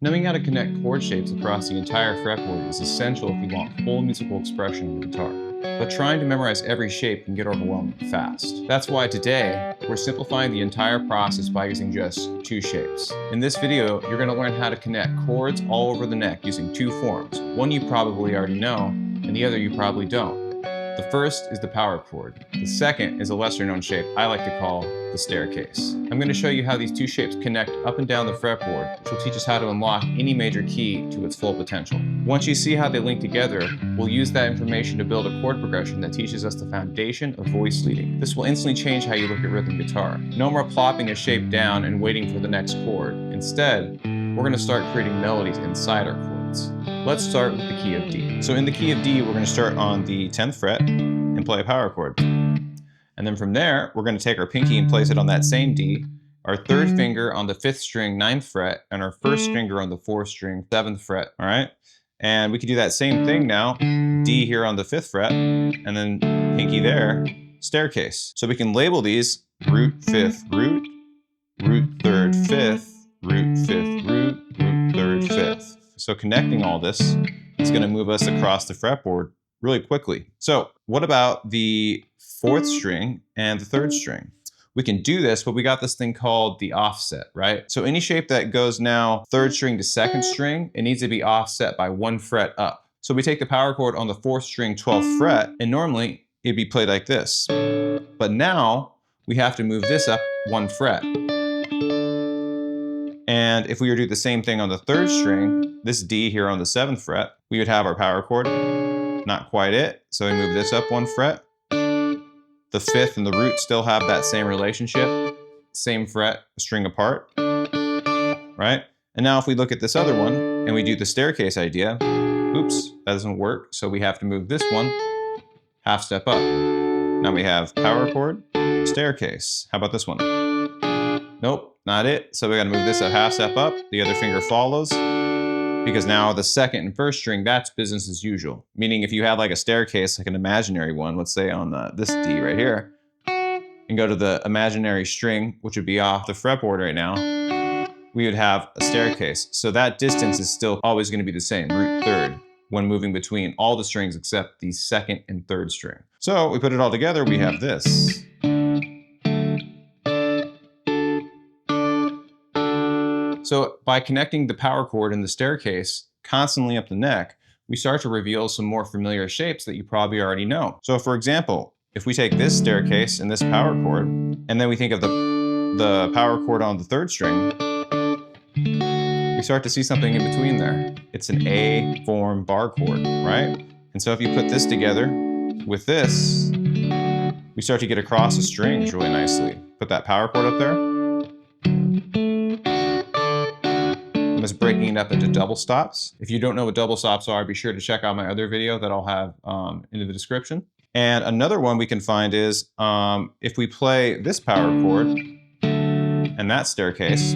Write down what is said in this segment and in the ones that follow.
Knowing how to connect chord shapes across the entire fretboard is essential if you want full musical expression on the guitar. But trying to memorize every shape can get overwhelming fast. That's why today, we're simplifying the entire process by using just 2 shapes. In this video, you're going to learn how to connect chords all over the neck using 2 forms. One you probably already know, and the other you probably don't. The first is the power chord. The second is a lesser known shape I like to call the staircase. I'm going to show you how these 2 shapes connect up and down the fretboard, which will teach us how to unlock any major key to its full potential. Once you see how they link together, we'll use that information to build a chord progression that teaches us the foundation of voice leading. This will instantly change how you look at rhythm guitar. No more plopping a shape down and waiting for the next chord. Instead, we're going to start creating melodies inside our chords. Let's start with the key of D. So in the key of D, we're going to start on the 10th fret and play a power chord. And then from there, we're going to take our pinky and place it on that same D, our 3rd finger on the 5th string, 9th fret, and our 1st finger on the 4th string, 7th fret, all right? And we can do that same thing now, D here on the 5th fret, and then pinky there, staircase. So we can label these root, 5th, root, root, 3rd, 5th, root, 5th, root, root, 3rd, 5th. So connecting all this is going to move us across the fretboard really quickly. So what about the 4th string and the 3rd string? We can do this, but we got this thing called the offset, right? So any shape that goes now 3rd string to 2nd string, it needs to be offset by 1 fret up. So we take the power chord on the 4th string, 12th fret, and normally it'd be played like this. But now we have to move this up 1 fret. And if we were to do the same thing on the 3rd string, this D here on the 7th fret, we would have our power chord. Not quite it, so we move this up 1 fret. The 5th and the root still have that same relationship, same fret, a string apart, right? And now if we look at this other one and we do the staircase idea, oops, that doesn't work, so we have to move this one half step up. Now we have power chord, staircase. How about this one? Nope, not it. So we gotta move this a half step up, the other finger follows, because now the 2nd and 1st string, that's business as usual. Meaning if you had like a staircase, like an imaginary one, let's say on this D right here, and go to the imaginary string, which would be off the fretboard right now, we would have a staircase. So that distance is still always gonna be the same, root 3rd, when moving between all the strings except the 2nd and 3rd string. So we put it all together, we have this. So by connecting the power chord and the staircase constantly up the neck, we start to reveal some more familiar shapes that you probably already know. So for example, if we take this staircase and this power chord, and then we think of the power chord on the 3rd string, we start to see something in between there. It's an A form bar chord, right? And so if you put this together with this, we start to get across the strings really nicely. Put that power chord up there. I'm just breaking it up into double stops. If you don't know what double stops are, be sure to check out my other video that I'll have in the description. And another one we can find is if we play this power chord and that staircase.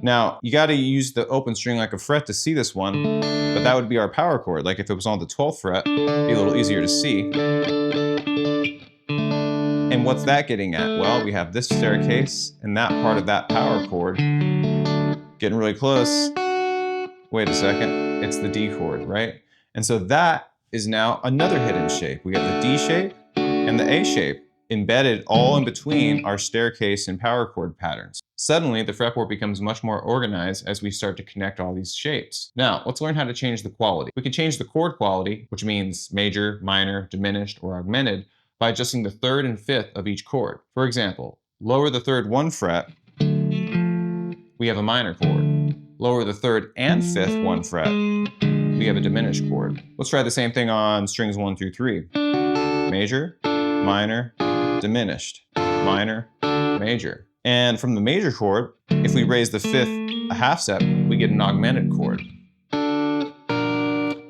Now, you gotta use the open string like a fret to see this one, but that would be our power chord. Like if it was on the 12th fret, it'd be a little easier to see. And what's that getting at? Well, we have this staircase and that part of that power chord getting really close. Wait a second, it's the D chord, right? And so that is now another hidden shape. We got the D shape and the A shape embedded all in between our staircase and power chord patterns. Suddenly, the fretboard becomes much more organized as we start to connect all these shapes. Now, let's learn how to change the quality. We can change the chord quality, which means major, minor, diminished, or augmented, by adjusting the 3rd and 5th of each chord. For example, lower the 3rd 1 fret, we have a minor chord. Lower the 3rd and 5th 1 fret, we have a diminished chord. Let's try the same thing on strings 1 through 3. Major, minor, diminished, minor, major. And from the major chord, if we raise the 5th a half step, we get an augmented chord.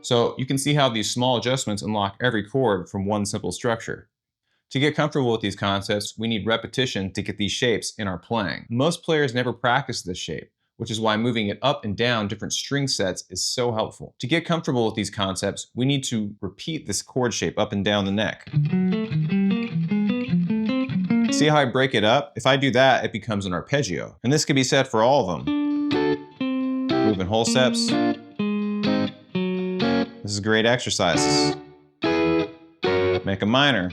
So you can see how these small adjustments unlock every chord from one simple structure. To get comfortable with these concepts, we need repetition to get these shapes in our playing. Most players never practice this shape, which is why moving it up and down different string sets is so helpful. To get comfortable with these concepts, we need to repeat this chord shape up and down the neck. See how I break it up? If I do that, it becomes an arpeggio. And this can be said for all of them. moving whole steps. This is great exercises. Make a minor.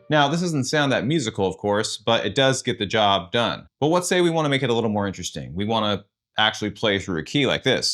Now, this doesn't sound that musical, of course, but it does get the job done. But let's say we want to make it a little more interesting. We want to actually play through a key like this.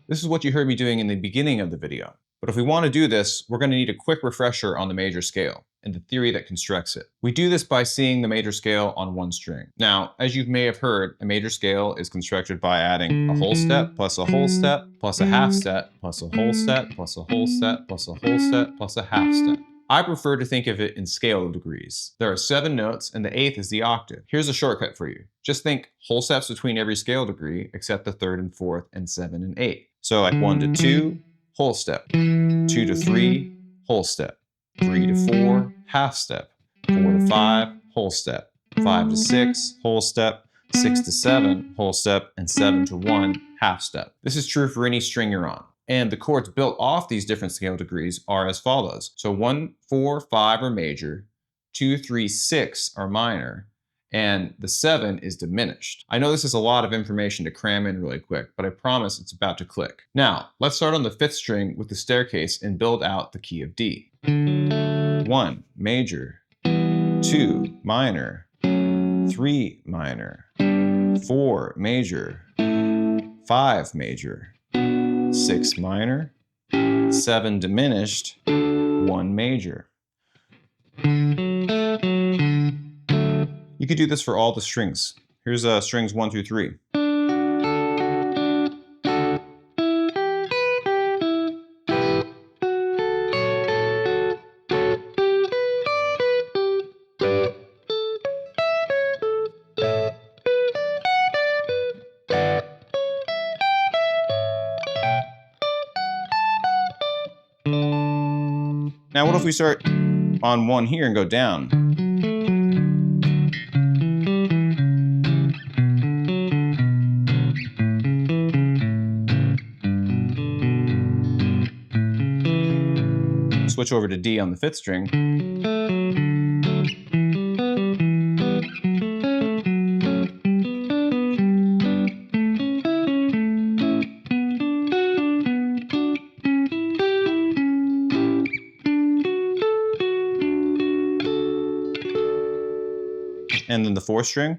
This is what you heard me doing in the beginning of the video. But if we want to do this, we're going to need a quick refresher on the major scale and the theory that constructs it. We do this by seeing the major scale on one string. Now, as you may have heard, a major scale is constructed by adding a whole step, plus a whole step, plus a half step, plus a whole step, plus a whole step, plus a whole step, plus a half step. I prefer to think of it in scale degrees. There are 7 notes, and the 8th is the octave. Here's a shortcut for you. Just think whole steps between every scale degree, except the 3rd and 4th, and 7 and 8. So like 1 to 2, whole step. 2 to 3, whole step. 3 to 4, half step. 4 to 5, whole step. 5 to 6, whole step. 6 to 7, whole step. And 7 to 1, half step. This is true for any string you're on. And the chords built off these different scale degrees are as follows. So 1, 4, 5 are major, 2, 3, 6 are minor, and the 7 is diminished. I know this is a lot of information to cram in really quick, but I promise it's about to click. Now, let's start on the 5th string with the staircase and build out the key of D. 1, major, 2, minor, 3, minor, 4, major, 5, major, 6 minor, 7 diminished, 1 major. You could do this for all the strings. Here's strings 1 through 3. Now what if we start on 1 here and go down? Switch over to D on the 5th string. And then the 4th string.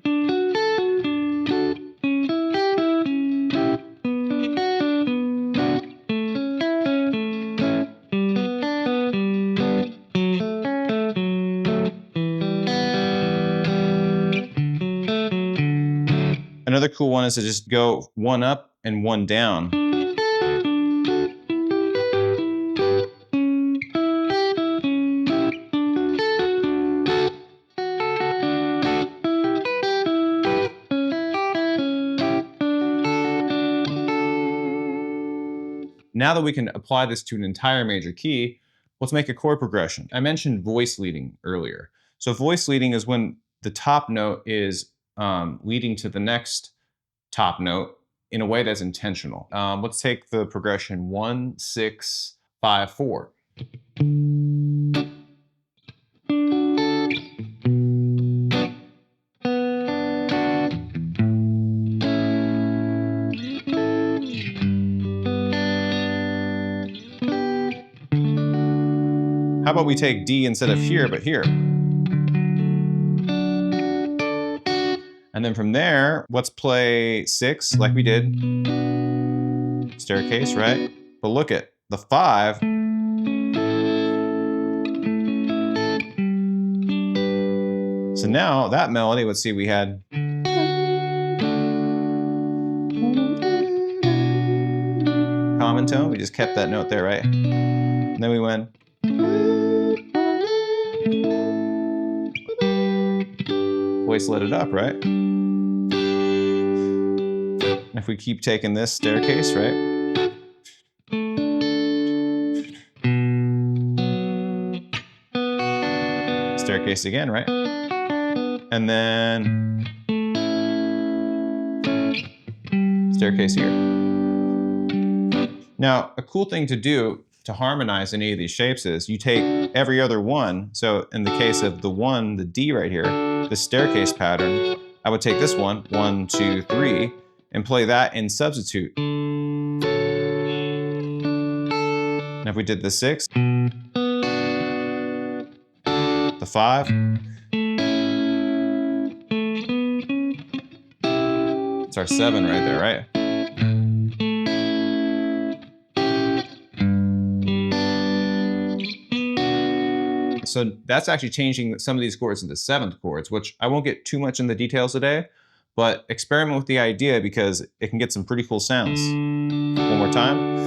Another cool one is to just go 1 up and 1 down. Now that we can apply this to an entire major key, let's make a chord progression. I mentioned voice leading earlier. So voice leading is when the top note is leading to the next top note in a way that's intentional. Let's take the progression 1, 6, 5, 4. How about we take D instead of here, but here? And then from there, let's play 6 like we did. Staircase, right? But look at the 5. So now that melody, let's see, we had common tone. We just kept that note there, right? And then we went. Voice lit it up, right? And if we keep taking this staircase, right? Staircase again, right? And then staircase here. Now, a cool thing to do to harmonize any of these shapes is you take every other one. So in the case of the one, the D right here, the staircase pattern, I would take this one, 1, 2, 3, and play that in substitute. And if we did the 6, the 5, it's our 7 right there, right? So that's actually changing some of these chords into 7th chords, which I won't get too much in the details today, but experiment with the idea because it can get some pretty cool sounds. One more time.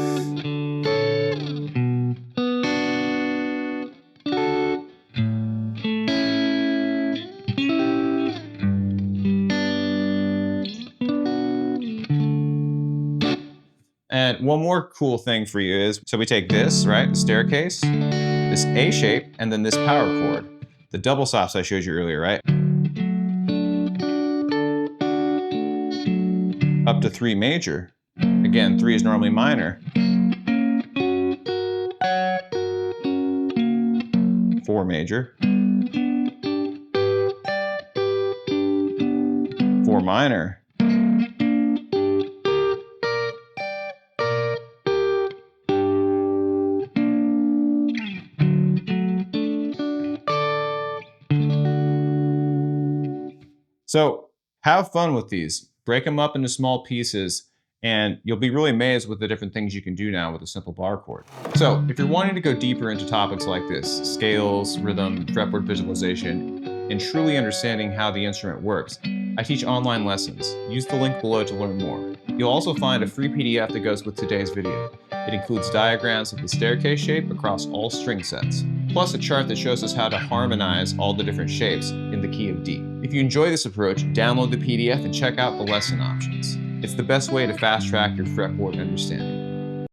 And one more cool thing for you is, so we take this, right, the staircase, this A shape, and then this power chord, the double stops I showed you earlier, right? Up to 3 major. Again, 3 is normally minor. 4 major. 4 minor. So have fun with these. Break them up into small pieces, and you'll be really amazed with the different things you can do now with a simple bar chord. So if you're wanting to go deeper into topics like this, scales, rhythm, fretboard visualization, and truly understanding how the instrument works, I teach online lessons. Use the link below to learn more. You'll also find a free PDF that goes with today's video. It includes diagrams of the staircase shape across all string sets, plus a chart that shows us how to harmonize all the different shapes in the key of D. If you enjoy this approach, download the PDF and check out the lesson options. It's the best way to fast track your fretboard understanding.